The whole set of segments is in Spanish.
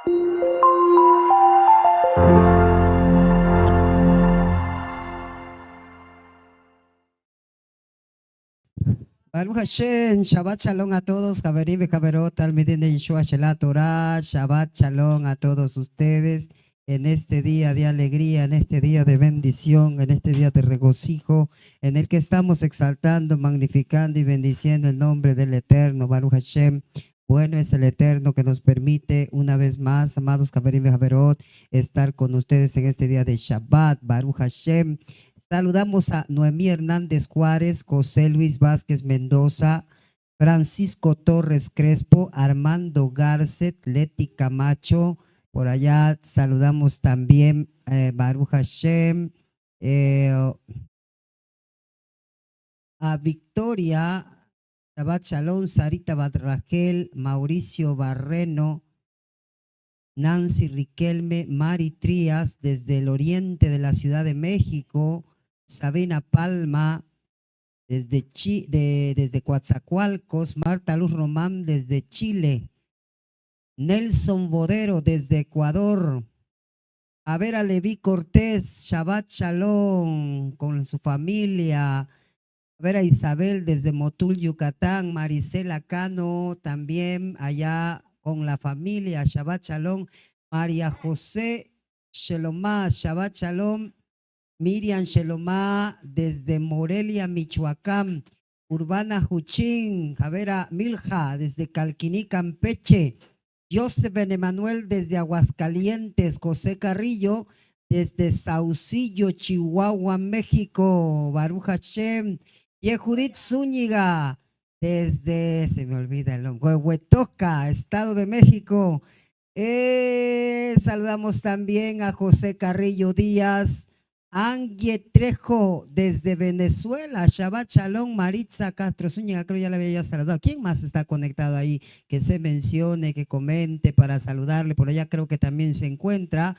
Baruch Hashem, Shabbat Shalom a todos, Javerim y Javerot, Talmidim de Yeshua Shelah Torah, Shabbat Shalom a todos ustedes en este día de alegría, en este día de bendición, en este día de regocijo, en el que estamos exaltando, magnificando y bendiciendo el nombre del Eterno, Baruch Hashem. Bueno es el Eterno que nos permite una vez más, amados Javerim y Javerot, estar con ustedes en este día de Shabbat, Baruch Hashem. Saludamos a Noemí Hernández Juárez, José Luis Vázquez Mendoza, Francisco Torres Crespo, Armando Garcet, Leti Camacho. Por allá saludamos también Baruch Hashem, a Victoria, Shabbat Shalom, Sarita Badragel, Mauricio Barreno, Nancy Riquelme, Mari Trías, desde el oriente de la Ciudad de México, Sabina Palma, desde Coatzacoalcos, Marta Luz Román, desde Chile, Nelson Bodero, desde Ecuador, a ver a Leví Cortés, Shabbat Shalom, con su familia, a ver a Isabel desde Motul, Yucatán, Marisela Cano, también allá con la familia, Shabbat Shalom, María José Shelomá, Shabbat Shalom, Miriam Shelomá desde Morelia, Michoacán, Urbana Juchín, Javera Milja desde Calquiní, Campeche, Joseph Emanuel desde Aguascalientes, José Carrillo desde Saucillo, Chihuahua, México, Baruch Hashem, y Judith Zúñiga desde, se me olvida el nombre, Huehuetoca, Estado de México. Saludamos también a José Carrillo Díaz, Angie Trejo desde Venezuela, Shabbat Shalom, Maritza Castro Zúñiga, creo ya la había saludado. ¿Quién más está conectado ahí? Que se mencione, que comente para saludarle. Por allá creo que también se encuentra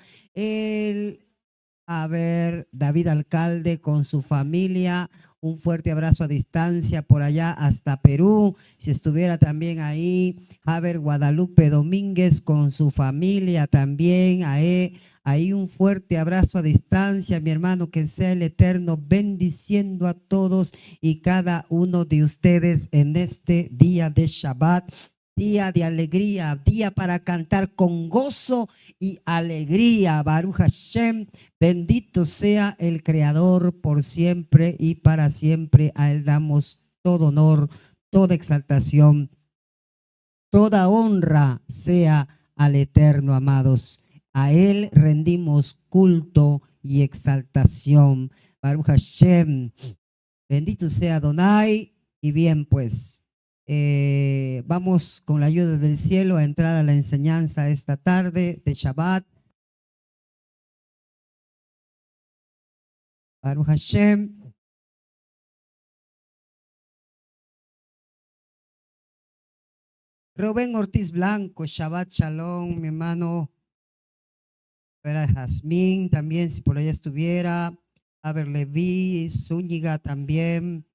a ver, David Alcalde con su familia. Un fuerte abrazo a distancia por allá hasta Perú. Si estuviera también ahí, a ver, Guadalupe Domínguez con su familia también. Ahí un fuerte abrazo a distancia, mi hermano, que sea el Eterno bendiciendo a todos y cada uno de ustedes en este día de Shabbat. Día de alegría, día para cantar con gozo y alegría. Baruch Hashem, bendito sea el Creador por siempre y para siempre. A Él damos todo honor, toda exaltación, toda honra sea al Eterno, amados. A Él rendimos culto y exaltación. Baruch Hashem, bendito sea Adonai. Y bien, pues vamos con la ayuda del cielo a entrar a la enseñanza esta tarde de Shabbat. Baruch Hashem. Rubén Ortiz Blanco, Shabbat Shalom, mi hermano. Vera Jazmín también, si por allá estuviera. Aber Leví, Zúñiga también.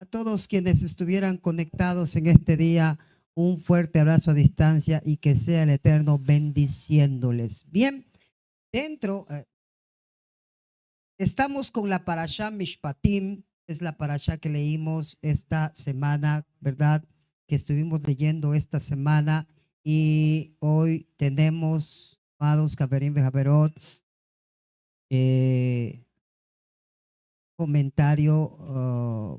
A todos quienes estuvieran conectados en este día, un fuerte abrazo a distancia y que sea el Eterno bendiciéndoles. Bien, dentro, estamos con la parashá Mishpatim, es la parashá que leímos esta semana, ¿verdad? Que estuvimos leyendo esta semana y hoy tenemos, amados Javerim Bejaverot, comentario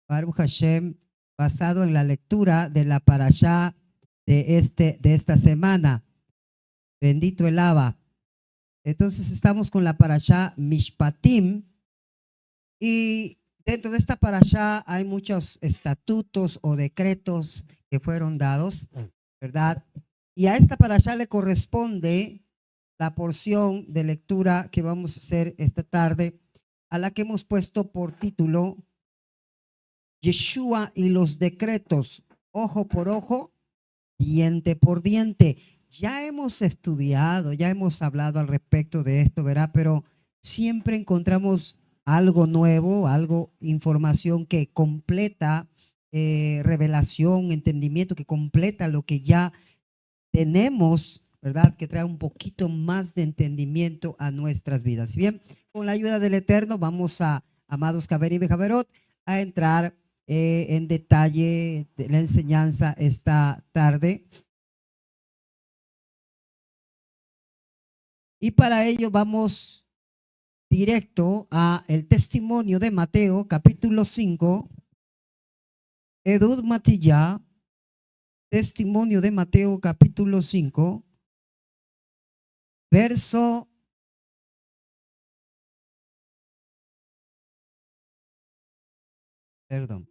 Baruch Hashem, basado en la lectura de la parashá de esta semana. Bendito el Abba. Entonces estamos con la parashá Mishpatim y dentro de esta parashá hay muchos estatutos o decretos que fueron dados, ¿verdad? Y a esta parashá le corresponde la porción de lectura que vamos a hacer esta tarde, a la que hemos puesto por título Yeshua y los decretos, ojo por ojo, diente por diente. Ya hemos estudiado, ya hemos hablado al respecto de esto, ¿verdad? Pero siempre encontramos algo nuevo, información que completa revelación, entendimiento que completa lo que ya tenemos, ¿verdad? Que trae un poquito más de entendimiento a nuestras vidas. Bien, con la ayuda del Eterno vamos a, amados Javerim y Javerot, a entrar en detalle de la enseñanza esta tarde. Y para ello vamos directo a el testimonio de Mateo, capítulo 5. Edud Matilla, testimonio de Mateo, capítulo 5, verso perdón.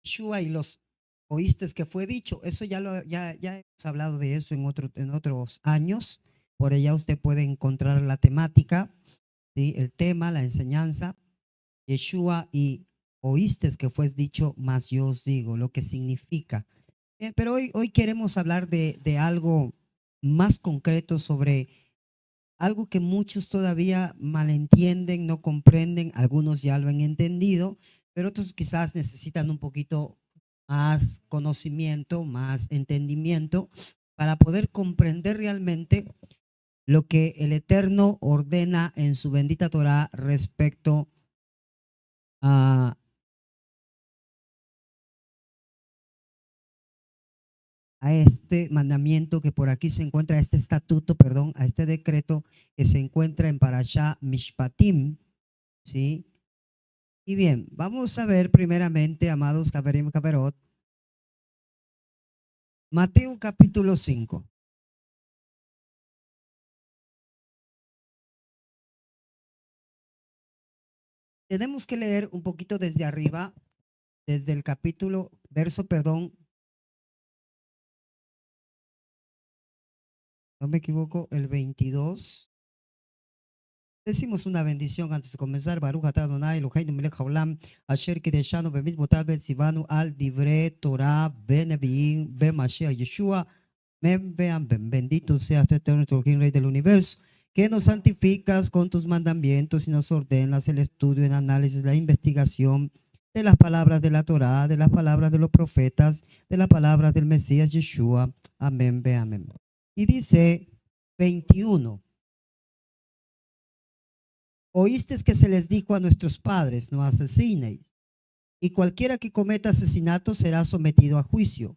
Yeshua y los oístes que fue dicho, eso ya hemos hablado de eso en otros años. Por allá usted puede encontrar la temática, ¿sí? El tema, la enseñanza, Yeshua y oístes que fue dicho, mas yo os digo, lo que significa. Pero hoy queremos hablar de algo más concreto, sobre algo que muchos todavía malentienden, no comprenden, algunos ya lo han entendido, pero otros quizás necesitan un poquito más conocimiento, más entendimiento para poder comprender realmente lo que el Eterno ordena en su bendita Torá respecto a este mandamiento que por aquí se encuentra, a este estatuto, perdón, a este decreto que se encuentra en Parashá Mishpatim, ¿sí? Y bien, vamos a ver primeramente, amados Javerim Javerot, Mateo capítulo 5. Tenemos que leer un poquito desde arriba, desde el capítulo, verso, perdón, no me equivoco, el 22. Decimos una bendición antes de comenzar. Baruch atah Adonai Eloheinu melech haolam asher kideshanu bemitzvotav vetzivanu al divrei Torah beneviim bemashiach Yeshua. Amén, vean, bendito seas tú, eterno Elohim, Rey del universo, que nos santificas con tus mandamientos y nos ordenas el estudio, el análisis, la investigación de las palabras de la Torah, de las palabras de los profetas, de las palabras del Mesías Yeshua. Amén, ve amén. Y dice 21. Oísteis que se les dijo a nuestros padres, no asesinéis, y cualquiera que cometa asesinato será sometido a juicio.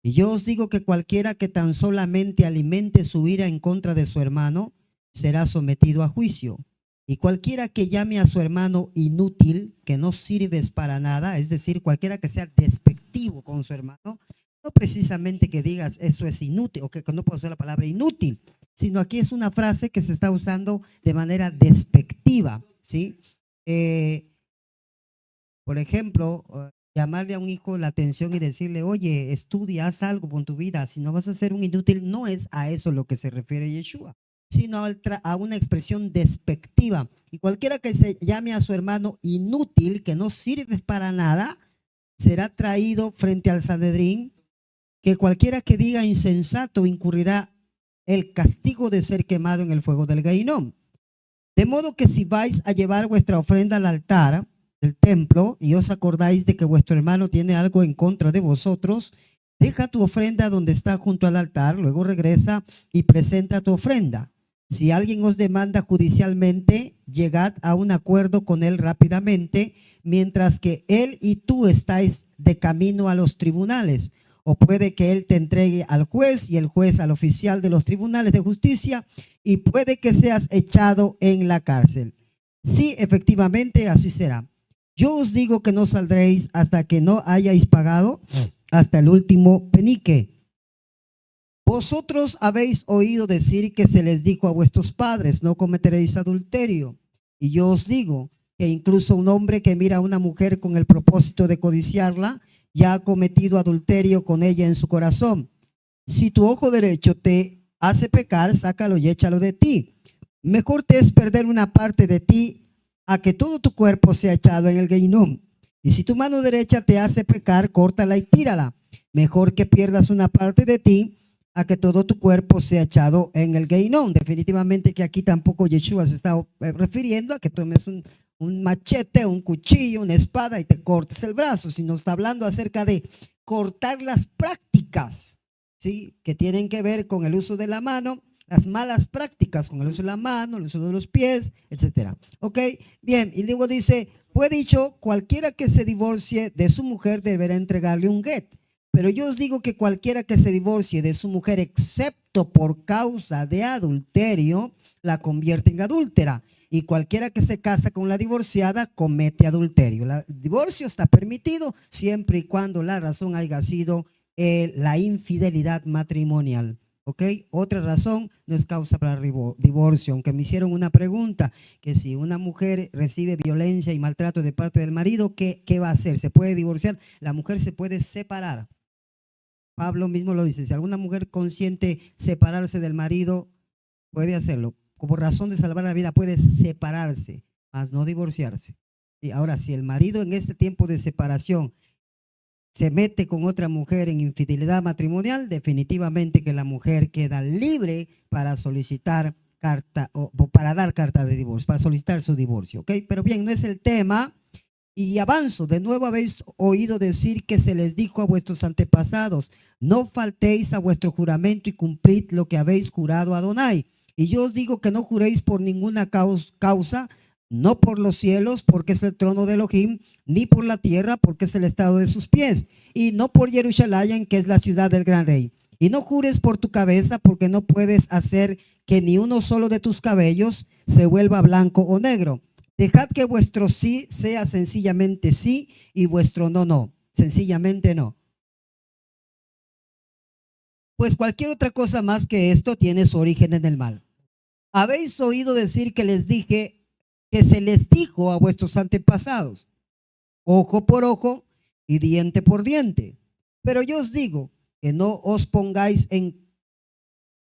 Y yo os digo que cualquiera que tan solamente alimente su ira en contra de su hermano será sometido a juicio. Y cualquiera que llame a su hermano inútil, que no sirves para nada, es decir, cualquiera que sea despectivo con su hermano, no precisamente que digas eso es inútil, o que no puedo usar la palabra inútil, sino aquí es una frase que se está usando de manera despectiva, ¿sí? Por ejemplo, llamarle a un hijo la atención y decirle, oye, estudia, haz algo con tu vida, si no vas a ser un inútil, no es a eso lo que se refiere Yeshua, sino a una expresión despectiva. Y cualquiera que se llame a su hermano inútil, que no sirve para nada, será traído frente al Sanedrín, que cualquiera que diga insensato incurrirá el castigo de ser quemado en el fuego del Gainón. De modo que si vais a llevar vuestra ofrenda al altar del templo y os acordáis de que vuestro hermano tiene algo en contra de vosotros, deja tu ofrenda donde está junto al altar, luego regresa y presenta tu ofrenda. Si alguien os demanda judicialmente, llegad a un acuerdo con él rápidamente, mientras que él y tú estáis de camino a los tribunales. O puede que él te entregue al juez y el juez al oficial de los tribunales de justicia, y puede que seas echado en la cárcel. Sí, efectivamente, así será. Yo os digo que no saldréis hasta que no hayáis pagado hasta el último penique. Vosotros habéis oído decir que se les dijo a vuestros padres, no cometeréis adulterio. Y yo os digo que incluso un hombre que mira a una mujer con el propósito de codiciarla, ya ha cometido adulterio con ella en su corazón. Si tu ojo derecho te hace pecar, sácalo y échalo de ti. Mejor te es perder una parte de ti a que todo tu cuerpo sea echado en el Gehinnom. Y si tu mano derecha te hace pecar, córtala y tírala. Mejor que pierdas una parte de ti a que todo tu cuerpo sea echado en el Geinón. Definitivamente que aquí tampoco Yeshua se está refiriendo a que tomes un machete, un cuchillo, una espada y te cortes el brazo, sino está hablando acerca de cortar las prácticas, ¿sí? Que tienen que ver con el uso de la mano, las malas prácticas con el uso de la mano, el uso de los pies, etcétera. ¿Ok? Bien, y luego dice, fue dicho, cualquiera que se divorcie de su mujer deberá entregarle un get. Pero yo os digo que cualquiera que se divorcie de su mujer, excepto por causa de adulterio, la convierte en adúltera. Y cualquiera que se casa con la divorciada comete adulterio. El divorcio está permitido siempre y cuando la razón haya sido la infidelidad matrimonial. ¿Ok? Otra razón no es causa para divorcio, aunque me hicieron una pregunta, que si una mujer recibe violencia y maltrato de parte del marido, ¿qué va a hacer? ¿Se puede divorciar? La mujer se puede separar. Pablo mismo lo dice, si alguna mujer consiente separarse del marido, puede hacerlo. Como razón de salvar la vida puede separarse, mas no divorciarse. Y ahora, si el marido en este tiempo de separación se mete con otra mujer en infidelidad matrimonial, definitivamente que la mujer queda libre para solicitar carta o para dar carta de divorcio, para solicitar su divorcio, ¿ok? Pero bien, no es el tema. Y avanzo, de nuevo habéis oído decir que se les dijo a vuestros antepasados, no faltéis a vuestro juramento y cumplid lo que habéis jurado a Adonai. Y yo os digo que no juréis por ninguna causa, no por los cielos, porque es el trono de Elohim, ni por la tierra, porque es el estado de sus pies, y no por Jerusalén, que es la ciudad del gran rey. Y no jures por tu cabeza, porque no puedes hacer que ni uno solo de tus cabellos se vuelva blanco o negro. Dejad que vuestro sí sea sencillamente sí y vuestro no, no. Sencillamente no. Pues cualquier otra cosa más que esto tiene su origen en el mal. Habéis oído decir que les dije, que se les dijo a vuestros antepasados, ojo por ojo y diente por diente. Pero yo os digo que no os pongáis en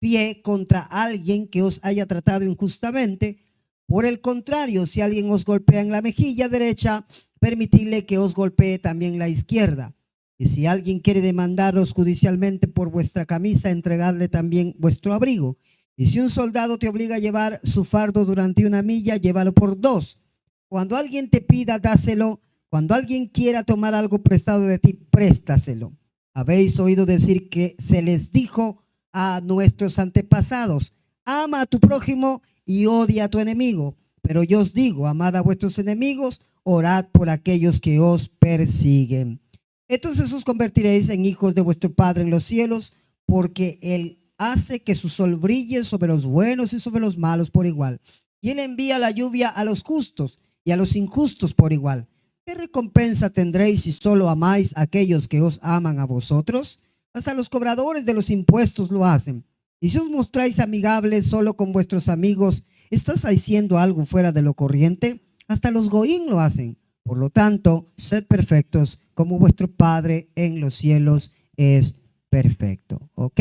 pie contra alguien que os haya tratado injustamente. Por el contrario, si alguien os golpea en la mejilla derecha, permitidle que os golpee también la izquierda. Y si alguien quiere demandaros judicialmente por vuestra camisa, entregadle también vuestro abrigo. Y si un soldado te obliga a llevar su fardo durante una milla, llévalo por 2. Cuando alguien te pida, dáselo. Cuando alguien quiera tomar algo prestado de ti, préstaselo. Habéis oído decir que se les dijo a nuestros antepasados, ama a tu prójimo y odia a tu enemigo. Pero yo os digo, amad a vuestros enemigos, orad por aquellos que os persiguen. Entonces os convertiréis en hijos de vuestro Padre en los cielos, porque Él hace que su sol brille sobre los buenos y sobre los malos por igual. Y Él envía la lluvia a los justos y a los injustos por igual. ¿Qué recompensa tendréis si solo amáis a aquellos que os aman a vosotros? Hasta los cobradores de los impuestos lo hacen. Y si os mostráis amigables solo con vuestros amigos, ¿estás haciendo algo fuera de lo corriente? Hasta los goín lo hacen. Por lo tanto, sed perfectos como vuestro Padre en los cielos es perfecto. ¿Ok?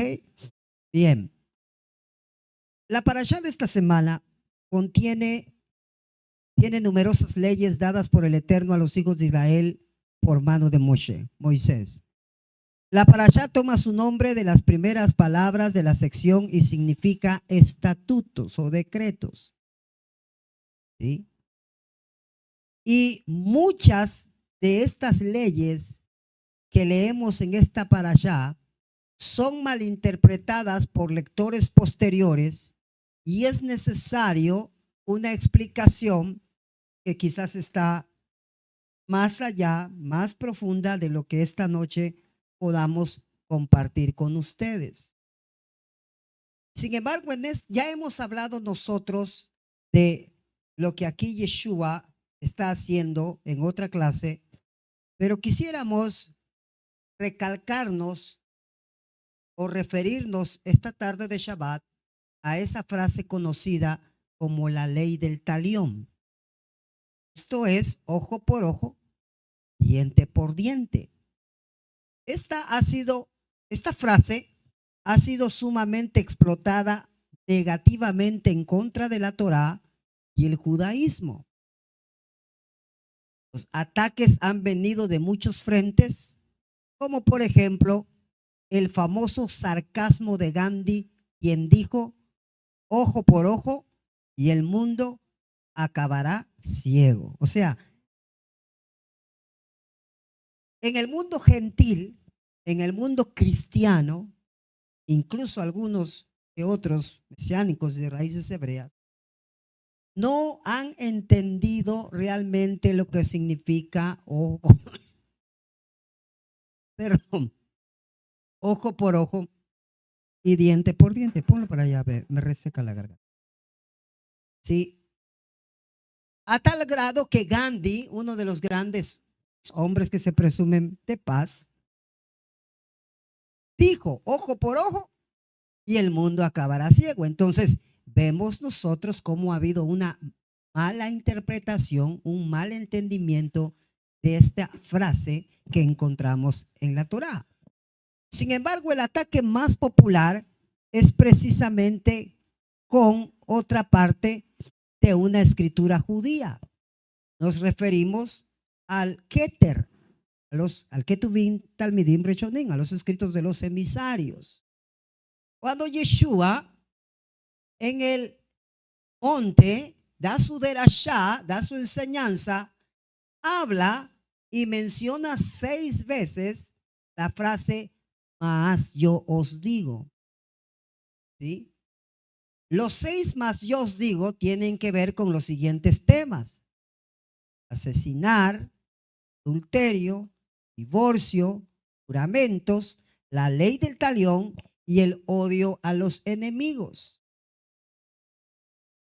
Bien. La parashá de esta semana tiene numerosas leyes dadas por el Eterno a los hijos de Israel por mano de Moisés. La parashá toma su nombre de las primeras palabras de la sección y significa estatutos o decretos. ¿Sí? Y muchas de estas leyes que leemos en esta parashá son malinterpretadas por lectores posteriores y es necesario una explicación que quizás está más allá, más profunda de lo que esta noche podamos compartir con ustedes. Sin embargo, ya hemos hablado nosotros de lo que aquí Yeshua está haciendo en otra clase, pero quisiéramos recalcarnos o referirnos esta tarde de Shabbat a esa frase conocida como la ley del talión. Esto es ojo por ojo, diente por diente. Esta frase ha sido sumamente explotada negativamente en contra de la Torá y el judaísmo. Los ataques han venido de muchos frentes, como por ejemplo el famoso sarcasmo de Gandhi, quien dijo, ojo por ojo y el mundo acabará ciego. O sea, en el mundo gentil, en el mundo cristiano, incluso algunos que otros mesiánicos de raíces hebreas, no han entendido realmente lo que significa ojo, perdón, ojo por ojo y diente por diente. Ponlo para allá, me reseca la garganta. Sí, a tal grado que Gandhi, uno de los grandes hombres que se presumen de paz, dijo, ojo por ojo y el mundo acabará ciego. Entonces, vemos nosotros cómo ha habido una mala interpretación, un mal entendimiento de esta frase que encontramos en la Torá. Sin embargo, el ataque más popular es precisamente con otra parte de una escritura judía. Nos referimos al Keter, al Ketuvim Talmidim Rishonim, a los escritos de los emisarios. Cuando Yeshua en el monte da su derashá, da su enseñanza, habla y menciona 6 veces la frase, mas yo os digo. ¿Sí? Los 6 más yo os digo tienen que ver con los siguientes temas: asesinar, adulterio, divorcio, juramentos, la ley del talión y el odio a los enemigos.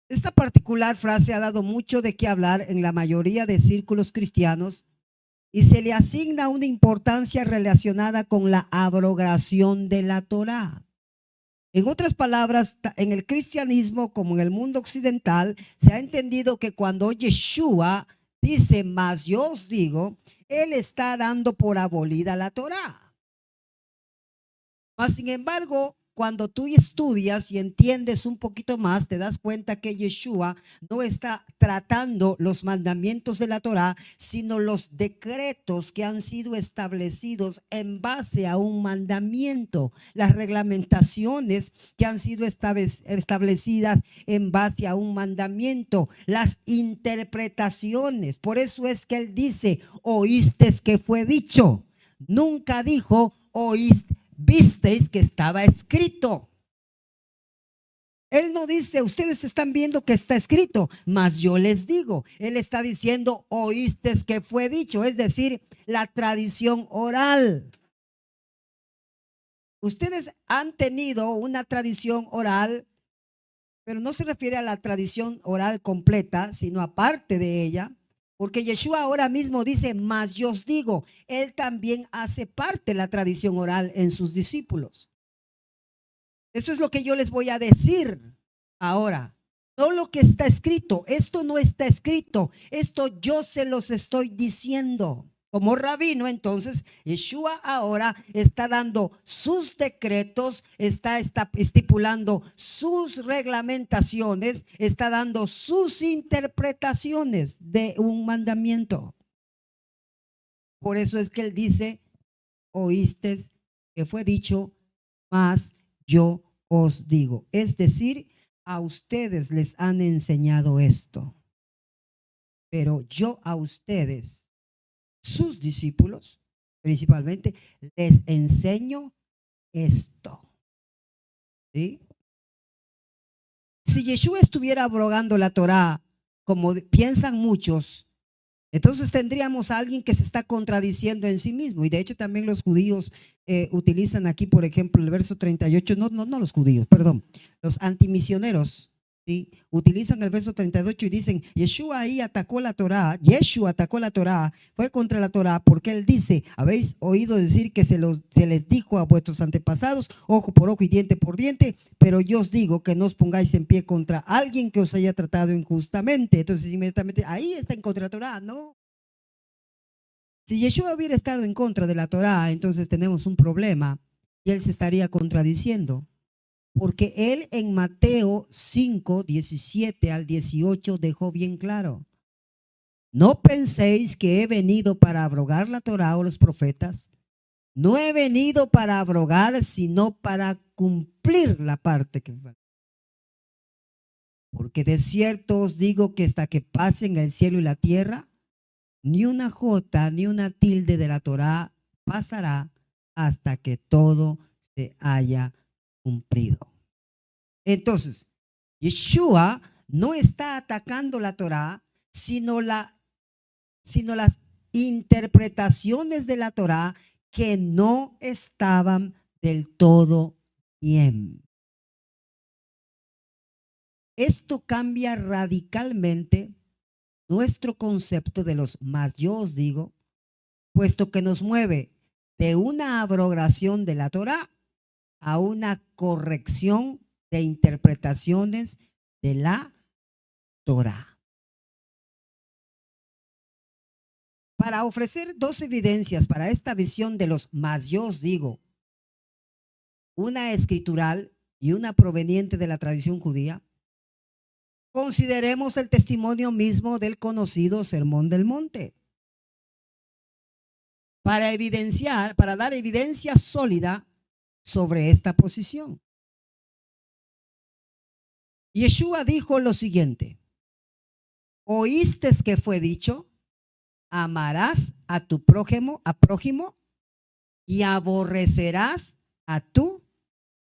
Esta particular frase ha dado mucho de qué hablar en la mayoría de círculos cristianos y se le asigna una importancia relacionada con la abrogación de la Torá. En otras palabras, en el cristianismo como en el mundo occidental, se ha entendido que cuando Yeshua dice, mas yo os digo, él está dando por abolida la Torá. Mas sin embargo, cuando tú estudias y entiendes un poquito más, te das cuenta que Yeshua no está tratando los mandamientos de la Torá, sino los decretos que han sido establecidos en base a un mandamiento, las reglamentaciones que han sido establecidas en base a un mandamiento, las interpretaciones. Por eso es que él dice, oísteis que fue dicho. Nunca dijo, visteis que estaba escrito. Él no dice, ustedes están viendo que está escrito, mas yo les digo. Él está diciendo, oísteis que fue dicho, es decir, la tradición oral. Ustedes han tenido una tradición oral, pero no se refiere a la tradición oral completa, sino aparte de ella. Porque Yeshua ahora mismo dice, mas yo os digo, él también hace parte de la tradición oral en sus discípulos. Esto es lo que yo les voy a decir ahora. No lo que está escrito, esto no está escrito, esto yo se los estoy diciendo. Como rabino, entonces, Yeshua ahora está dando sus decretos, está estipulando sus reglamentaciones, está dando sus interpretaciones de un mandamiento. Por eso es que él dice, oíste que fue dicho, mas yo os digo. Es decir, a ustedes les han enseñado esto, pero yo a ustedes, sus discípulos, principalmente, les enseño esto. ¿Sí? Si Yeshua estuviera abrogando la Torá, como piensan muchos, entonces tendríamos a alguien que se está contradiciendo en sí mismo. Y de hecho también los judíos utilizan aquí, por ejemplo, el verso 38, no los judíos, perdón, los antimisioneros, ¿sí? Utilizan el verso 38 y dicen, Yeshua ahí atacó la Torá, Yeshua atacó la Torá, fue contra la Torá, porque él dice, habéis oído decir que se les dijo a vuestros antepasados, ojo por ojo y diente por diente, pero yo os digo que no os pongáis en pie contra alguien que os haya tratado injustamente. Entonces inmediatamente, ahí está en contra de la Torá, no. Si Yeshua hubiera estado en contra de la Torá, entonces tenemos un problema y él se estaría contradiciendo. Porque él en Mateo 5, 17 al 18 dejó bien claro, no penséis que he venido para abrogar la Torá o los profetas, No he venido para abrogar, sino para cumplir la parte que falta. Porque de cierto os digo que hasta que pasen el cielo y la tierra, ni una jota ni una tilde de la Torá pasará hasta que todo se haya cumplido. Entonces, Yeshua no está atacando la Torá, sino las interpretaciones de la Torá que no estaban del todo bien. Esto cambia radicalmente nuestro concepto de los más yo os digo, puesto que nos mueve de una abrogación de la Torá a una corrección de interpretaciones de la Torá. Para ofrecer dos evidencias para esta visión de los más yo os digo, una escritural y una proveniente de la tradición judía, consideremos el testimonio mismo del conocido Sermón del Monte. Para dar evidencia sólida sobre esta posición. Yeshua dijo lo siguiente: ¿oíste que fue dicho? Amarás a tu prójimo y aborrecerás a tu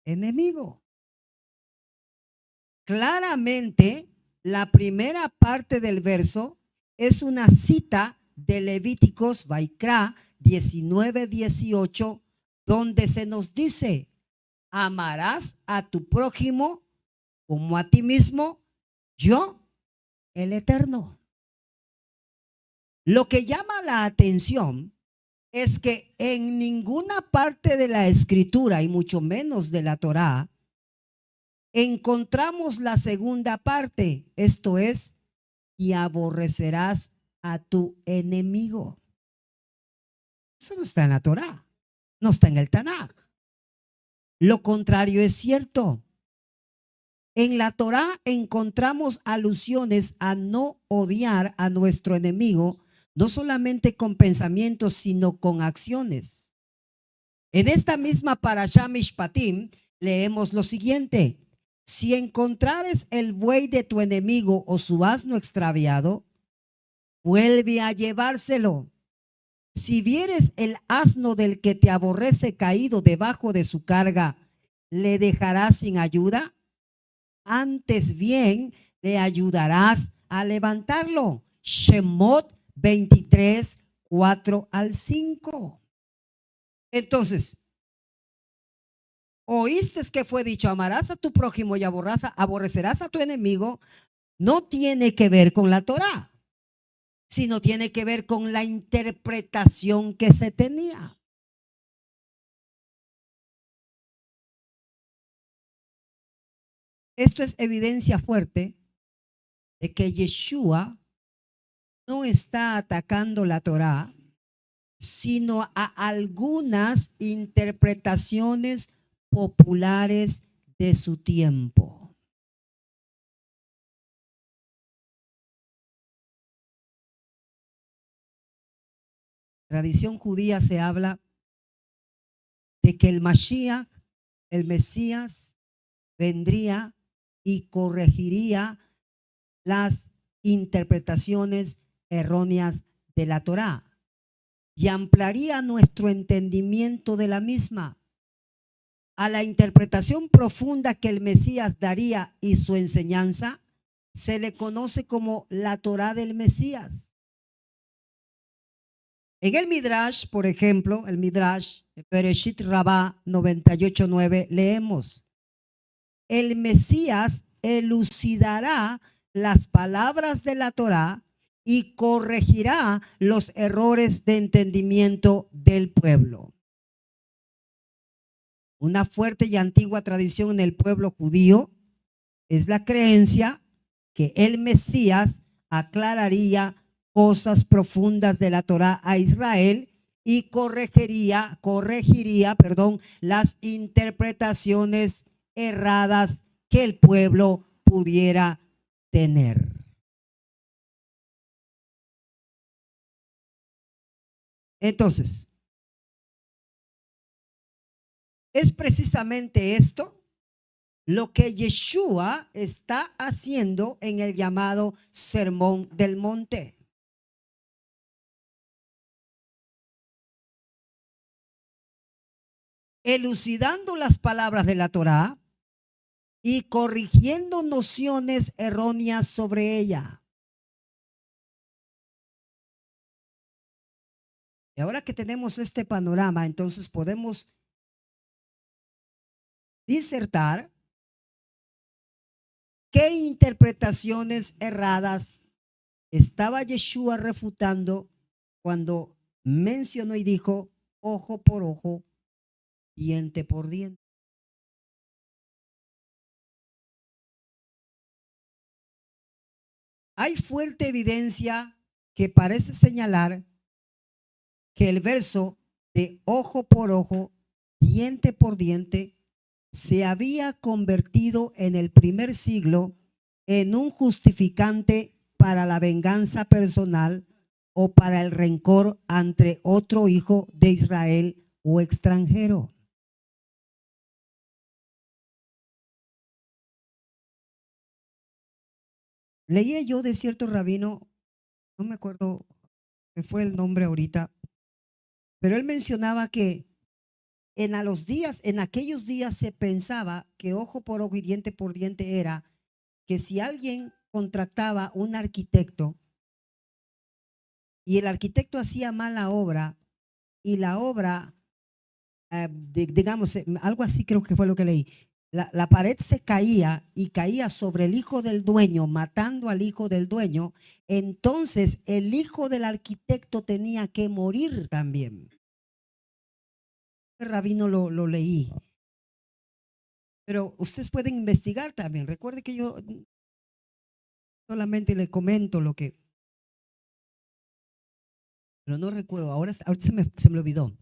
enemigo. Claramente, la primera parte del verso es una cita de Levíticos Vaikra 19:18, donde se nos dice: amarás a tu prójimo como a ti mismo, yo, el Eterno. Lo que llama la atención es que en ninguna parte de la Escritura, y mucho menos de la Torá, encontramos la segunda parte, esto es, y aborrecerás a tu enemigo. Eso no está en la Torá, no está en el Tanaj. Lo contrario es cierto. En la Torá encontramos alusiones a no odiar a nuestro enemigo, no solamente con pensamientos, sino con acciones. En esta misma Parashá Mishpatim leemos lo siguiente: si encontrares el buey de tu enemigo o su asno extraviado, vuelve a llevárselo. Si vieres el asno del que te aborrece caído debajo de su carga, ¿le dejarás sin ayuda? Antes bien, le ayudarás a levantarlo. Shemot 23, 4 al 5. Entonces, oíste que fue dicho: amarás a tu prójimo y aborrecerás a tu enemigo. No tiene que ver con la Torá, sino tiene que ver con la interpretación que se tenía. Esto es evidencia fuerte de que Yeshua no está atacando la Torá, sino a algunas interpretaciones populares de su tiempo. Tradición judía se habla de que el Mashiach, el Mesías, vendría y corregiría las interpretaciones erróneas de la Torá y ampliaría nuestro entendimiento de la misma. A la interpretación profunda que el Mesías daría y su enseñanza se le conoce como la Torá del Mesías. En el Midrash, por ejemplo, el Midrash Bereshit Rabá 98:9, leemos: el Mesías elucidará las palabras de la Torá y corregirá los errores de entendimiento del pueblo. Una fuerte y antigua tradición en el pueblo judío es la creencia que el Mesías aclararía cosas profundas de la Torá a Israel y corregiría, las interpretaciones erradas que el pueblo pudiera tener. Entonces, Es precisamente esto lo que Yeshua está haciendo en el llamado Sermón del Monte. Elucidando las palabras de la Torá y corrigiendo nociones erróneas sobre ella. Y ahora que tenemos este panorama, entonces podemos disertar qué interpretaciones erradas estaba Yeshua refutando cuando mencionó y dijo ojo por ojo, diente por diente. Hay fuerte evidencia que parece señalar que el verso de ojo por ojo, diente por diente, se había convertido en el primer siglo en un justificante para la venganza personal o para el rencor ante otro hijo de Israel o extranjero. Leía yo de cierto rabino, no me acuerdo qué fue el nombre ahorita, pero él mencionaba que en aquellos días se pensaba que ojo por ojo y diente por diente era que si alguien contrataba un arquitecto y el arquitecto hacía mala obra y la obra, digamos, algo así creo que fue lo que leí, la pared se caía y caía sobre el hijo del dueño, matando al hijo del dueño, entonces el hijo del arquitecto tenía que morir también. El rabino lo leí. Pero ustedes pueden investigar también. Recuerde que yo solamente le comento lo que, pero no recuerdo, ahorita se me olvidó.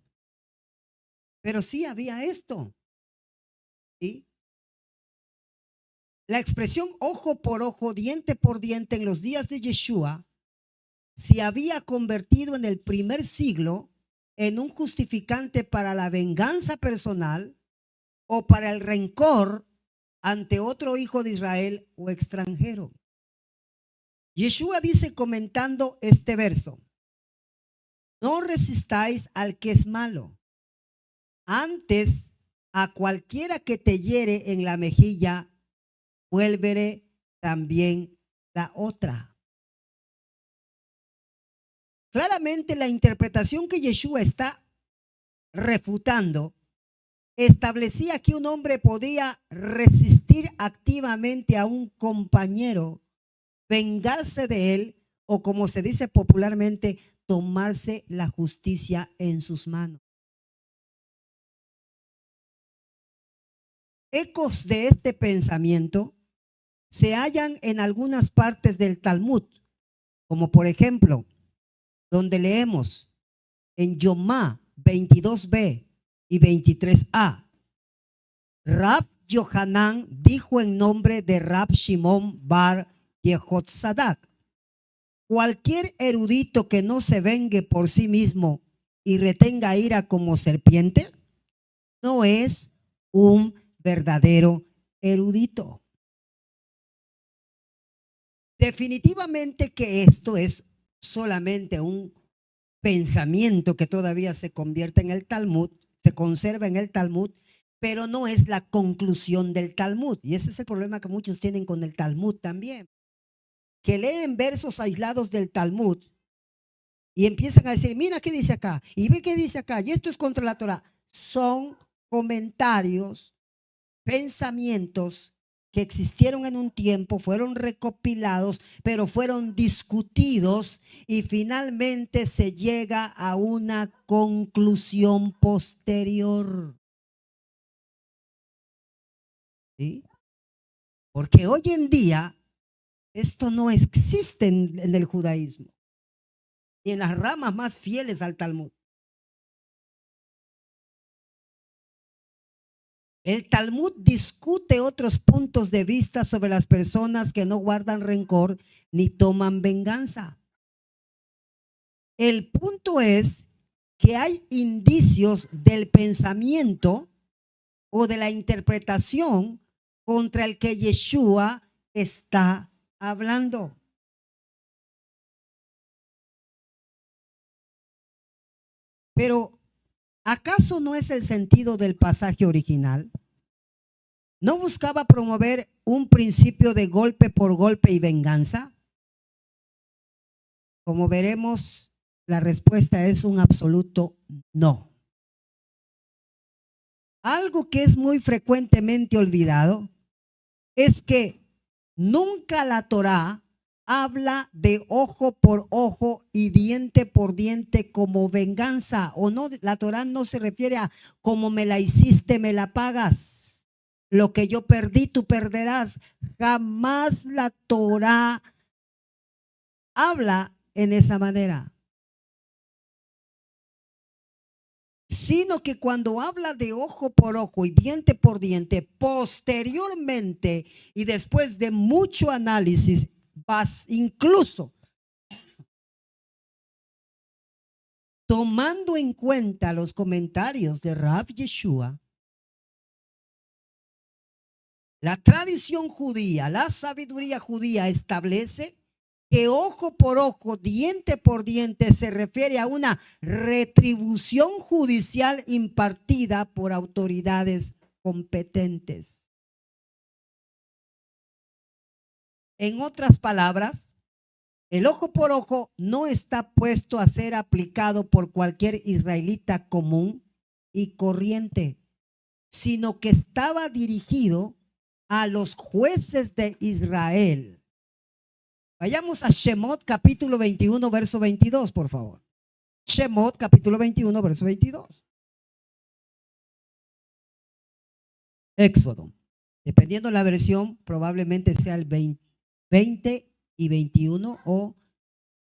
Pero sí había esto. ¿Sí? La expresión ojo por ojo, diente por diente en los días de Yeshua se había convertido en el primer siglo en un justificante para la venganza personal o para el rencor ante otro hijo de Israel o extranjero. Yeshua dice comentando este verso: no resistáis al que es malo, antes a cualquiera que te hiere en la mejilla, vuélvele también la otra. Claramente la interpretación que Yeshua está refutando establecía que un hombre podía resistir activamente a un compañero, vengarse de él o, como se dice popularmente, tomarse la justicia en sus manos. Ecos de este pensamiento se hallan en algunas partes del Talmud, como por ejemplo, donde leemos en Yomá 22b y 23a. Rab Yohanan dijo en nombre de Rab Shimon bar Yehotzadak: cualquier erudito que no se vengue por sí mismo y retenga ira como serpiente, no es un verdadero erudito. Definitivamente que esto es solamente un pensamiento que todavía se convierte en el Talmud, se conserva en el Talmud, pero no es la conclusión del Talmud. Y ese es el problema que muchos tienen con el Talmud también, que leen versos aislados del Talmud y empiezan a decir, mira qué dice acá, y ve qué dice acá, y esto es contra la Torah. Son comentarios, pensamientos que existieron en un tiempo, fueron recopilados, pero fueron discutidos y finalmente se llega a una conclusión posterior. ¿Sí? Porque hoy en día esto no existe en el judaísmo, ni en las ramas más fieles al Talmud. El Talmud discute otros puntos de vista sobre las personas que no guardan rencor ni toman venganza. El punto es que hay indicios del pensamiento o de la interpretación contra el que Yeshua está hablando. Pero, ¿acaso no es el sentido del pasaje original? ¿No buscaba promover un principio de golpe por golpe y venganza? Como veremos, la respuesta es un absoluto no. Algo que es muy frecuentemente olvidado es que nunca la Torá habla de ojo por ojo y diente por diente como venganza, o no. La Torá no se refiere a como me la hiciste, me la pagas. Lo que yo perdí, tú perderás. Jamás la Torá habla en esa manera. Sino que cuando habla de ojo por ojo y diente por diente, posteriormente y después de mucho análisis, incluso tomando en cuenta los comentarios de Rav Yeshua, la tradición judía, la sabiduría judía establece que ojo por ojo, diente por diente se refiere a una retribución judicial impartida por autoridades competentes. En otras palabras, el ojo por ojo no está puesto a ser aplicado por cualquier israelita común y corriente, sino que estaba dirigido a los jueces de Israel. Vayamos a Shemot capítulo 21, verso 22, por favor. Shemot capítulo 21, verso 22. Éxodo. Dependiendo de la versión, probablemente sea el 20 y 21 o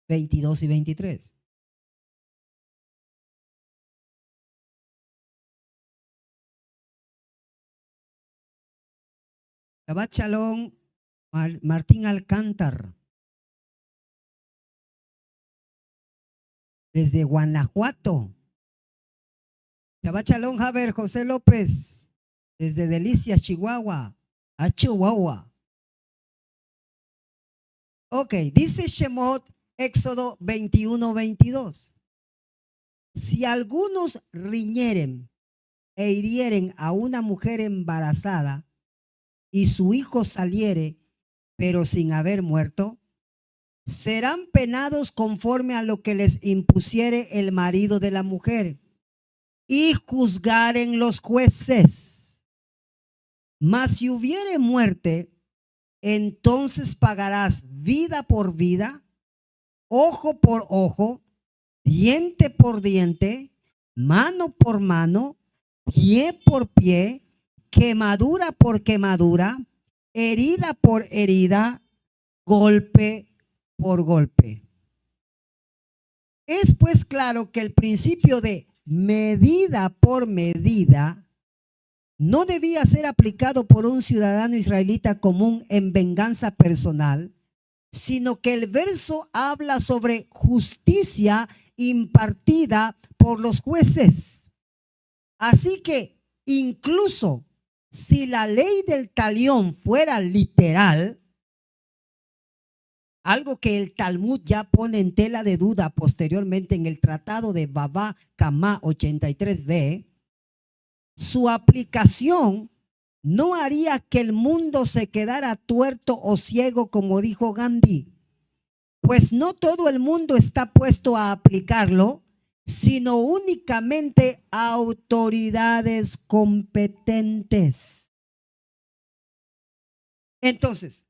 22 y 23. Shabbat Shalom, Martín Alcántar. Desde Guanajuato. Shabbat Shalom, Javier José López. Desde Delicias, Chihuahua. A Chihuahua. Ok, dice Shemot, Éxodo 21, 22. Si algunos riñeren e hirieren a una mujer embarazada y su hijo saliere, pero sin haber muerto, serán penados conforme a lo que les impusiere el marido de la mujer, y juzgaren los jueces. Mas si hubiere muerte, entonces pagarás vida por vida, ojo por ojo, diente por diente, mano por mano, pie por pie, quemadura por quemadura, herida por herida, golpe por golpe. Es pues claro que el principio de medida por medida no debía ser aplicado por un ciudadano israelita común en venganza personal, sino que el verso habla sobre justicia impartida por los jueces. Así que incluso si la ley del talión fuera literal, algo que el Talmud ya pone en tela de duda posteriormente en el tratado de Baba Kamá 83b, su aplicación no haría que el mundo se quedara tuerto o ciego, como dijo Gandhi, pues no todo el mundo está puesto a aplicarlo, sino únicamente autoridades competentes. Entonces,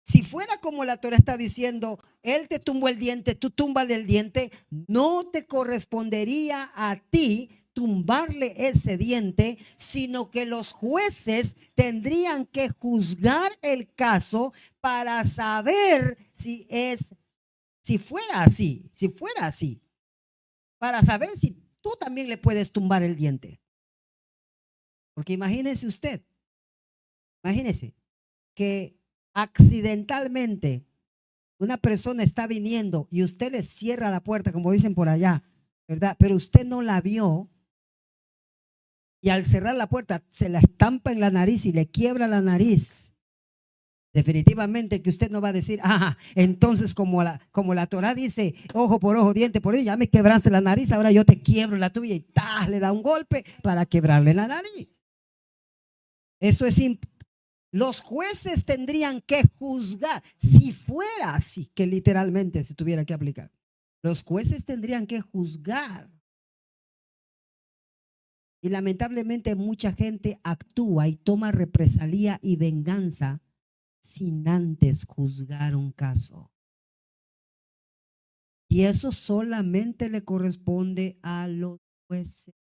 si fuera como la Torá está diciendo, él te tumbó el diente, tú túmbale el diente, no te correspondería a ti tumbarle ese diente, sino que los jueces tendrían que juzgar el caso para saber si fuera así, para saber si tú también le puedes tumbar el diente. Porque imagínese usted, imagínese que accidentalmente una persona está viniendo y usted le cierra la puerta, como dicen por allá, ¿verdad? Pero usted no la vio. y al cerrar la puerta se la estampa en la nariz y le quiebra la nariz, definitivamente que usted no va a decir, entonces como la Torá dice, ojo por ojo, diente por diente, ya me quebraste la nariz, ahora yo te quiebro la tuya y le da un golpe para quebrarle la nariz. Eso es los jueces tendrían que juzgar, si fuera así, que literalmente se tuviera que aplicar. Los jueces tendrían que juzgar. Y lamentablemente mucha gente actúa y toma represalia y venganza sin antes juzgar un caso. Y eso solamente le corresponde a los jueces.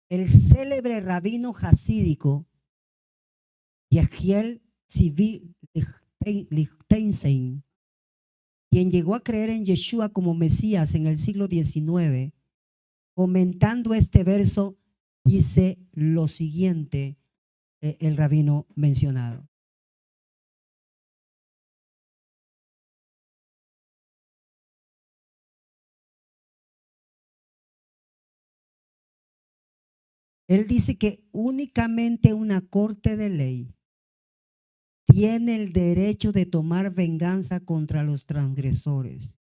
El célebre rabino jasídico Yehiel Tzvi Lichtenstein, quien llegó a creer en Yeshua como Mesías en el siglo XIX, comentando este verso, dice lo siguiente, el rabino mencionado. Él dice que únicamente una corte de ley tiene el derecho de tomar venganza contra los transgresores.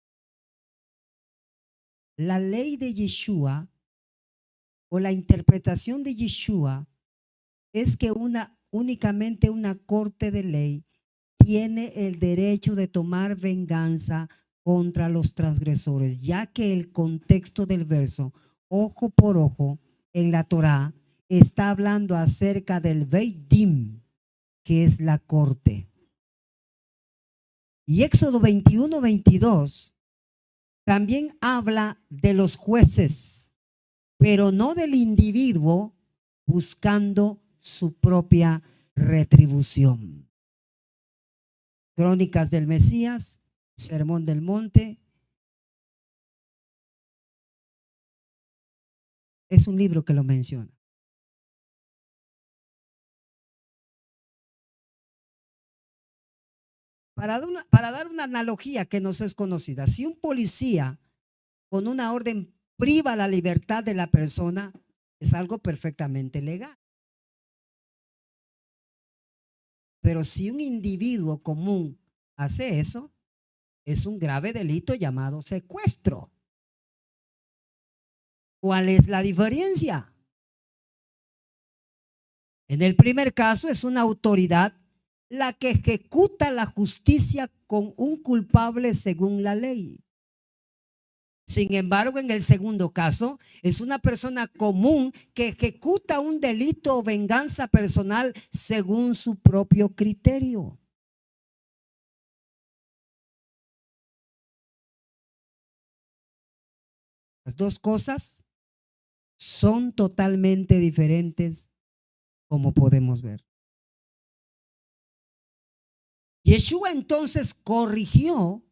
La ley de Yeshua o la interpretación de Yeshua es que únicamente una corte de ley tiene el derecho de tomar venganza contra los transgresores, ya que el contexto del verso, ojo por ojo, en la Torá, está hablando acerca del Beit Din, que es la corte. Y Éxodo 21-22 también habla de los jueces, pero no del individuo buscando su propia retribución. Crónicas del Mesías, Sermón del Monte. Es un libro que lo menciona. Para dar una analogía que nos es conocida, si un policía con una orden priva la libertad de la persona, es algo perfectamente legal. Pero si un individuo común hace eso, es un grave delito llamado secuestro. ¿Cuál es la diferencia? En el primer caso es una autoridad la que ejecuta la justicia con un culpable según la ley. Sin embargo, en el segundo caso, es una persona común que ejecuta un delito o venganza personal según su propio criterio. Las dos cosas son totalmente diferentes, como podemos ver. Yeshua entonces corrigió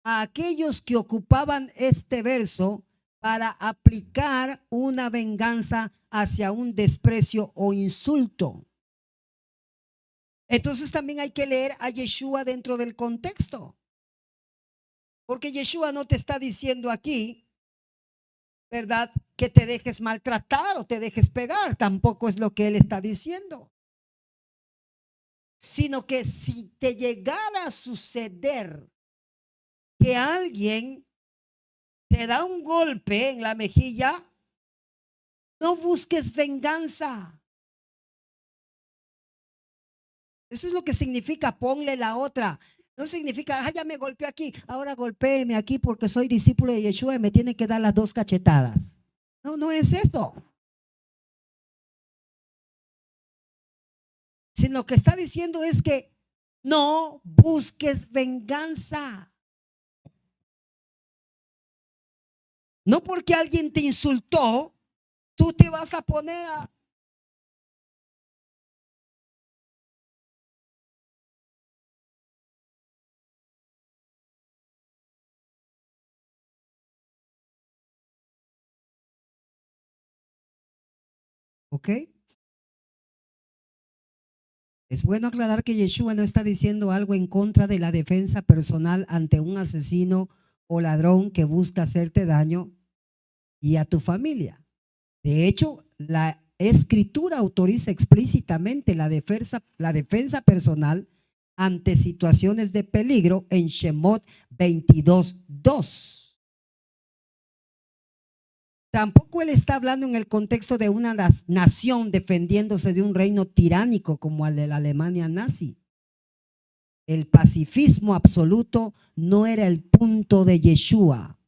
a aquellos que ocupaban este verso para aplicar una venganza hacia un desprecio o insulto. Entonces también hay que leer a Yeshua dentro del contexto. Porque Yeshua no te está diciendo aquí, ¿verdad?, que te dejes maltratar o te dejes pegar. Tampoco es lo que él está diciendo. Sino que si te llegara a suceder que alguien te da un golpe en la mejilla, no busques venganza. Eso es lo que significa ponle la otra. No significa, ya me golpeó aquí, ahora golpéeme aquí porque soy discípulo de Yeshua y me tiene que dar las dos cachetadas. No, no es eso. Sino que está diciendo es que no busques venganza. No porque alguien te insultó, tú te vas a poner a... ¿Ok? Es bueno aclarar que Yeshua no está diciendo algo en contra de la defensa personal ante un asesino o ladrón que busca hacerte daño y a tu familia. De hecho, la Escritura autoriza explícitamente la defensa personal ante situaciones de peligro en Shemot 22:2. Tampoco él está hablando en el contexto de una nación defendiéndose de un reino tiránico como el de la Alemania nazi. El pacifismo absoluto no era el punto de Yeshua.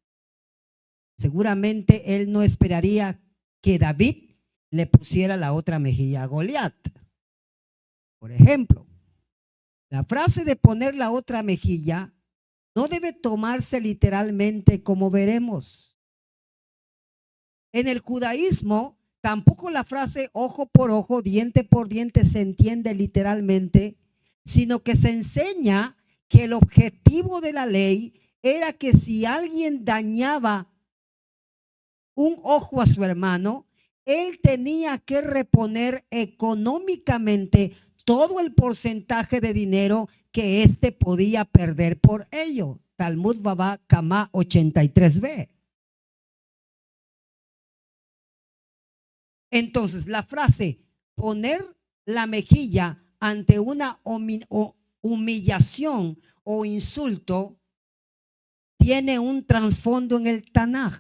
Seguramente él no esperaría que David le pusiera la otra mejilla a Goliat. Por ejemplo, la frase de poner la otra mejilla no debe tomarse literalmente, como veremos. En el judaísmo, tampoco la frase ojo por ojo, diente por diente se entiende literalmente, sino que se enseña que el objetivo de la ley era que si alguien dañaba un ojo a su hermano, él tenía que reponer económicamente todo el porcentaje de dinero que éste podía perder por ello. Talmud Baba Kama 83b. Entonces, la frase poner la mejilla ante una humillación o insulto tiene un trasfondo en el Tanaj.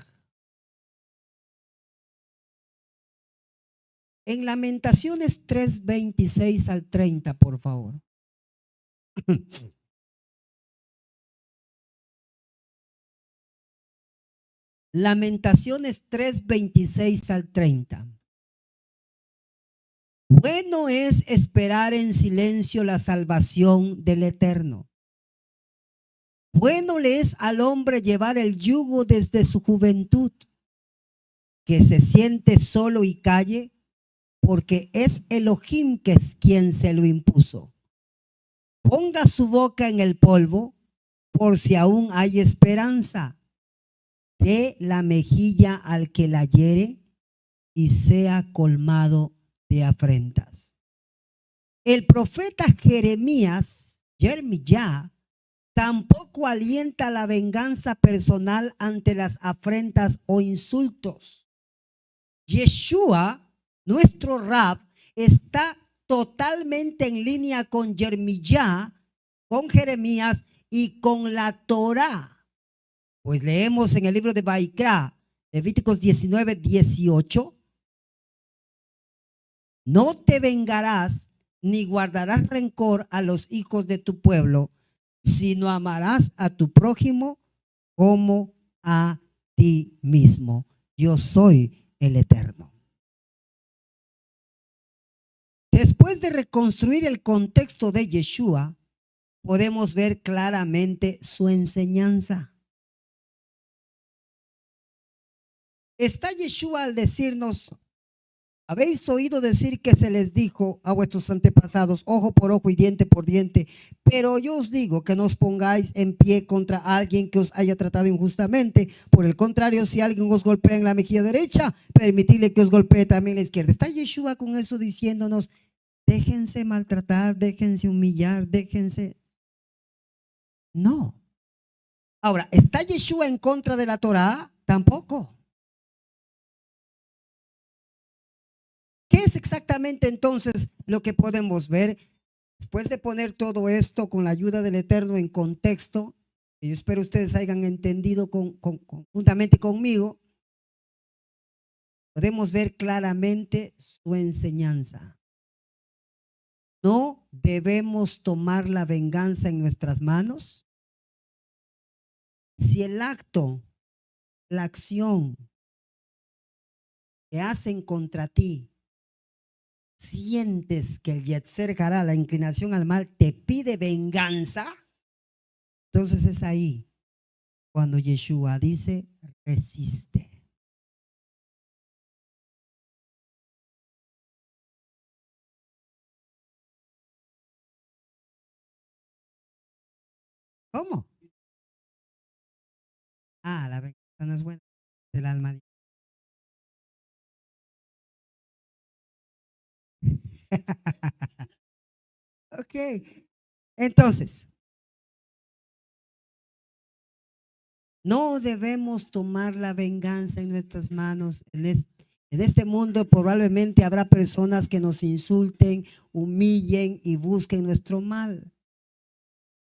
En Lamentaciones 3:26 al 30, por favor. Lamentaciones 3:26 al 30. Bueno es esperar en silencio la salvación del Eterno. Bueno le es al hombre llevar el yugo desde su juventud, que se siente solo y calle, porque es Elohim que es quien se lo impuso. Ponga su boca en el polvo, por si aún hay esperanza. Dé la mejilla al que la hiere y sea colmado de afrentas. El profeta Jeremías, tampoco alienta la venganza personal ante las afrentas o insultos. Yeshua, nuestro Rab, está totalmente en línea con con Jeremías y con la Torá. Pues leemos en el libro de Baikra, Levíticos 19:18. No te vengarás ni guardarás rencor a los hijos de tu pueblo, sino amarás a tu prójimo como a ti mismo. Yo soy el Eterno. Después de reconstruir el contexto de Yeshua, podemos ver claramente su enseñanza. Está Yeshua al decirnos: habéis oído decir que se les dijo a vuestros antepasados, ojo por ojo y diente por diente, pero yo os digo que no os pongáis en pie contra alguien que os haya tratado injustamente. Por el contrario, si alguien os golpea en la mejilla derecha, permitidle que os golpee también la izquierda. Está Yeshua con eso diciéndonos: déjense maltratar, déjense humillar, déjense. No. Ahora, ¿está Yeshua en contra de la Torá? Tampoco. ¿Qué es exactamente entonces lo que podemos ver? Después de poner todo esto con la ayuda del Eterno en contexto, y yo espero ustedes hayan entendido juntamente conmigo, podemos ver claramente su enseñanza. No debemos tomar la venganza en nuestras manos. Si el acto, la acción que hacen contra ti, sientes que el Yetzer Hará, la inclinación al mal, te pide venganza, entonces es ahí cuando Yeshua dice: resiste. ¿Cómo? La venganza no es buena del alma. Ok, entonces, No debemos tomar la venganza en nuestras manos. En este mundo probablemente habrá personas que nos insulten, humillen y busquen nuestro mal.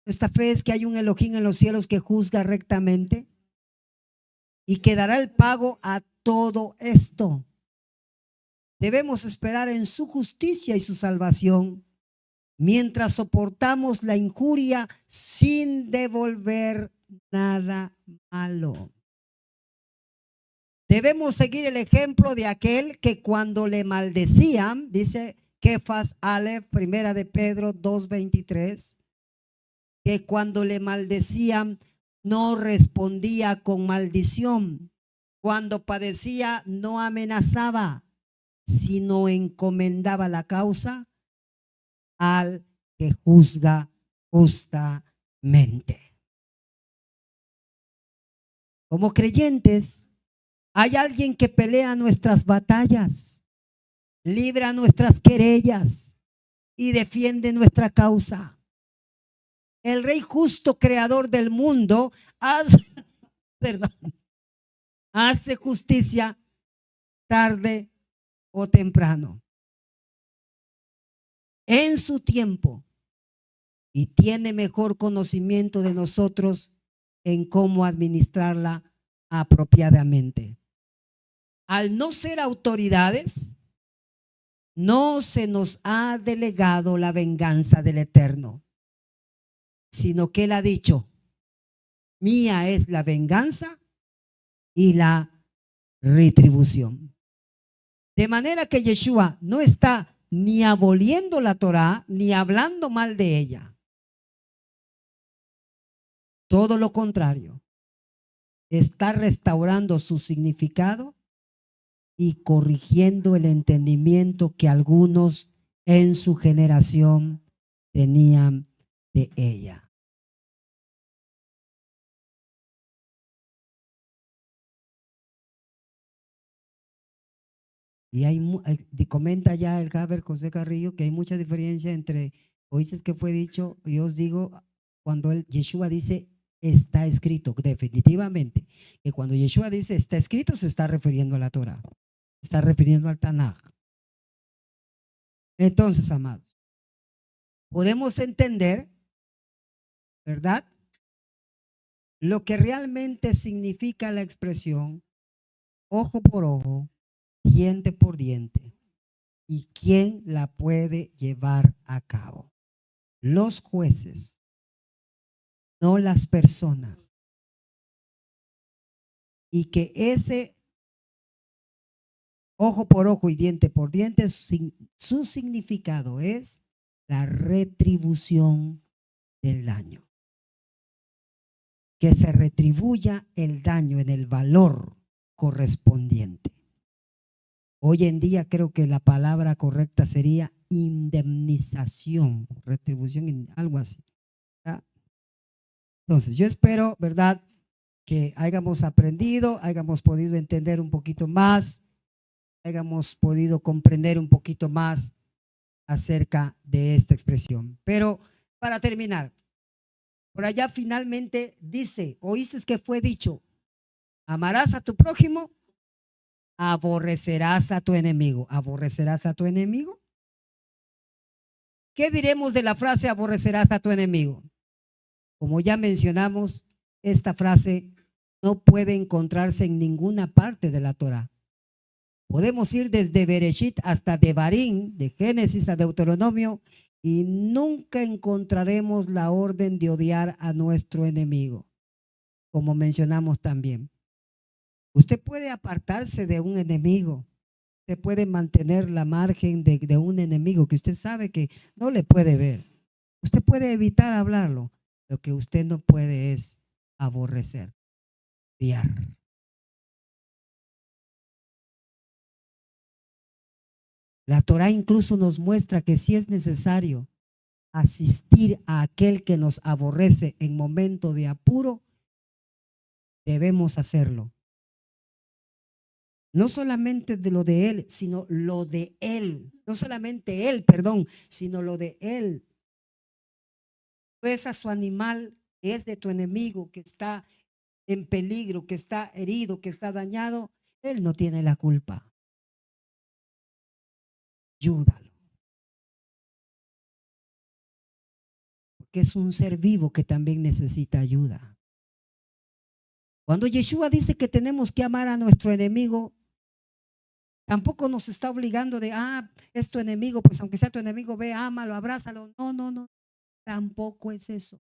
Nuestra fe es que hay un Elohim en los cielos que juzga rectamente y que dará el pago a todo esto. Debemos esperar en su justicia y su salvación mientras soportamos la injuria sin devolver nada malo. Debemos seguir el ejemplo de aquel que cuando le maldecían, dice Kefas Aleph, primera de Pedro 2:23, que cuando le maldecían no respondía con maldición. Cuando padecía no amenazaba, sino encomendaba la causa al que juzga justamente. Como creyentes, hay alguien que pelea nuestras batallas, libra nuestras querellas y defiende nuestra causa. El Rey justo, creador del mundo, hace justicia tarde o temprano, en su tiempo, y tiene mejor conocimiento de nosotros en cómo administrarla apropiadamente. Al no ser autoridades, no se nos ha delegado la venganza del Eterno, sino que Él ha dicho: mía es la venganza y la retribución. De manera que Yeshua no está ni aboliendo la Torá ni hablando mal de ella. Todo lo contrario, está restaurando su significado y corrigiendo el entendimiento que algunos en su generación tenían de ella. Y comenta ya el Javier José Carrillo que hay mucha diferencia entre, oíste que fue dicho, yo os digo, cuando Yeshua dice está escrito, definitivamente, que cuando Yeshua dice está escrito se está refiriendo a la Torah, se está refiriendo al Tanaj. Entonces, amados, podemos entender, ¿verdad?, lo que realmente significa la expresión ojo por ojo, diente por diente, y quién la puede llevar a cabo. Los jueces, no las personas. Y que ese ojo por ojo y diente por diente, su significado es la retribución del daño. Que se retribuya el daño en el valor correspondiente. Hoy en día creo que la palabra correcta sería indemnización, retribución, algo así. ¿Verdad? Entonces, yo espero, ¿verdad?, que hayamos aprendido, hayamos podido entender un poquito más, hayamos podido comprender un poquito más acerca de esta expresión. Pero para terminar, por allá finalmente dice, oíste que fue dicho, amarás a tu prójimo, aborrecerás a tu enemigo. ¿Aborrecerás a tu enemigo? ¿Qué diremos de la frase aborrecerás a tu enemigo? Como ya mencionamos, esta frase no puede encontrarse en ninguna parte de la Torá. Podemos ir desde Bereshit hasta Devarim, de Génesis a Deuteronomio, y nunca encontraremos la orden de odiar a nuestro enemigo, como mencionamos también. Usted puede apartarse de un enemigo, usted puede mantener la margen de un enemigo que usted sabe que no le puede ver. Usted puede evitar hablarlo. Lo que usted no puede es aborrecer, odiar. La Torá incluso nos muestra que si es necesario asistir a aquel que nos aborrece en momento de apuro, debemos hacerlo. No solamente de lo de él, sino lo de él. No solamente él, perdón, sino lo de él. Pues a su animal que es de tu enemigo, que está en peligro, que está herido, que está dañado, él no tiene la culpa. Ayúdalo. Porque es un ser vivo que también necesita ayuda. Cuando Yeshua dice que tenemos que amar a nuestro enemigo, tampoco nos está obligando de, es tu enemigo, pues aunque sea tu enemigo, ve, ámalo, abrázalo. No, no, no. Tampoco es eso.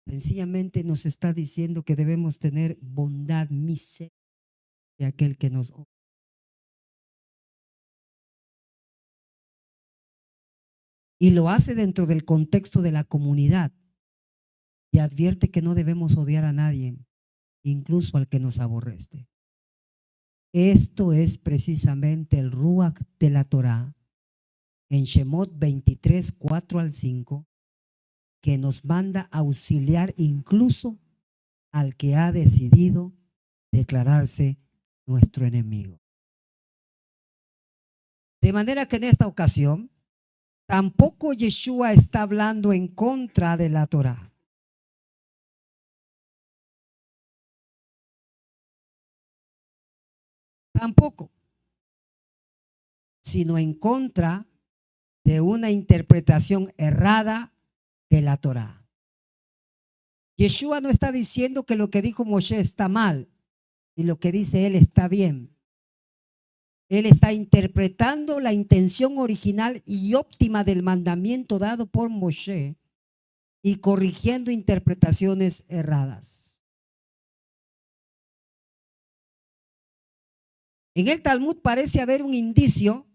Sencillamente nos está diciendo que debemos tener bondad, misericordia de aquel que nos odia. Y lo hace dentro del contexto de la comunidad. Y advierte que no debemos odiar a nadie, incluso al que nos aborrece. Esto es precisamente el Ruach de la Torá en Shemot 23, 4 al 5, que nos manda a auxiliar incluso al que ha decidido declararse nuestro enemigo. De manera que en esta ocasión tampoco Yeshua está hablando en contra de la Torá. Tampoco, sino en contra de una interpretación errada de la Torá. Yeshua no está diciendo que lo que dijo Moshe está mal y lo que dice él está bien. Él está interpretando la intención original y óptima del mandamiento dado por Moshe y corrigiendo interpretaciones erradas. En el Talmud parece haber un indicio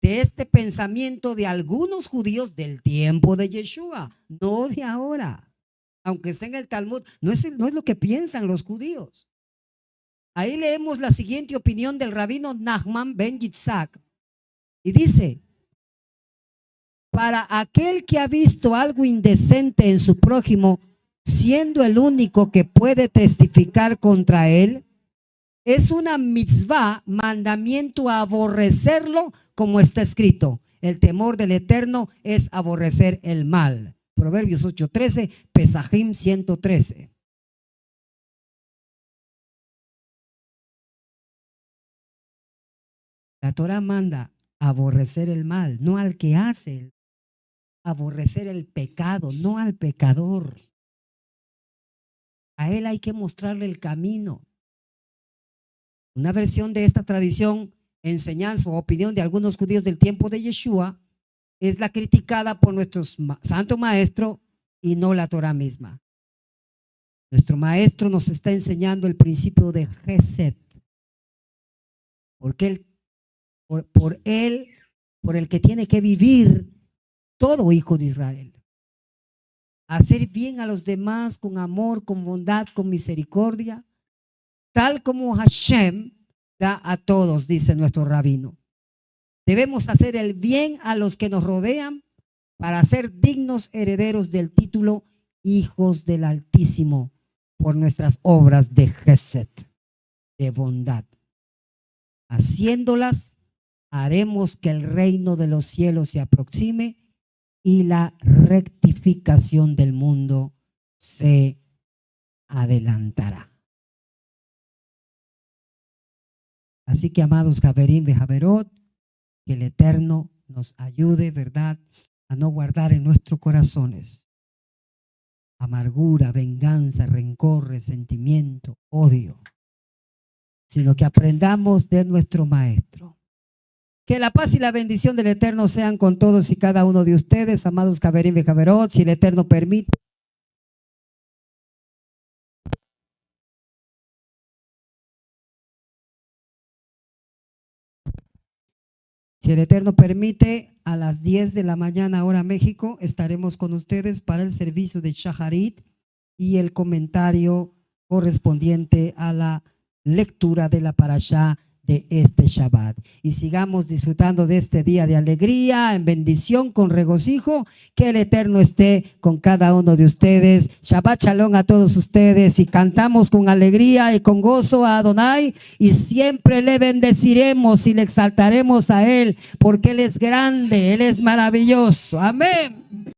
de este pensamiento de algunos judíos del tiempo de Yeshua, no de ahora. Aunque esté en el Talmud, no es lo que piensan los judíos. Ahí leemos la siguiente opinión del rabino Nachman ben Yitzhak. Y dice, para aquel que ha visto algo indecente en su prójimo, siendo el único que puede testificar contra él, es una mitzvah, mandamiento a aborrecerlo, como está escrito. El temor del Eterno es aborrecer el mal. Proverbios 8:13, Pesajim 113. La Torah manda aborrecer el mal, no al que hace, aborrecer el pecado, no al pecador. A él hay que mostrarle el camino. Una versión de esta tradición, enseñanza o opinión de algunos judíos del tiempo de Yeshua es la criticada por nuestro santo maestro y no la Torah misma. Nuestro maestro nos está enseñando el principio de Gesed, porque por el que tiene que vivir todo hijo de Israel. Hacer bien a los demás con amor, con bondad, con misericordia, tal como Hashem da a todos, dice nuestro rabino. Debemos hacer el bien a los que nos rodean para ser dignos herederos del título hijos del Altísimo por nuestras obras de Gesed, de bondad. Haciéndolas, haremos que el reino de los cielos se aproxime y la rectificación del mundo se adelantará. Así que, amados Javerim y Javerot, que el Eterno nos ayude, ¿verdad?, a no guardar en nuestros corazones amargura, venganza, rencor, resentimiento, odio, sino que aprendamos de nuestro Maestro. Que la paz y la bendición del Eterno sean con todos y cada uno de ustedes, amados Javerim y Javerot, si el Eterno permite. Si el Eterno permite, a las 10 de la mañana hora México estaremos con ustedes para el servicio de Shaharit y el comentario correspondiente a la lectura de la parashá de este Shabbat. Y sigamos disfrutando de este día de alegría, en bendición, con regocijo. Que el Eterno esté con cada uno de ustedes. Shabbat Shalom a todos ustedes, y cantamos con alegría y con gozo a Adonai, y siempre le bendeciremos y le exaltaremos a Él, porque Él es grande, Él es maravilloso. Amén.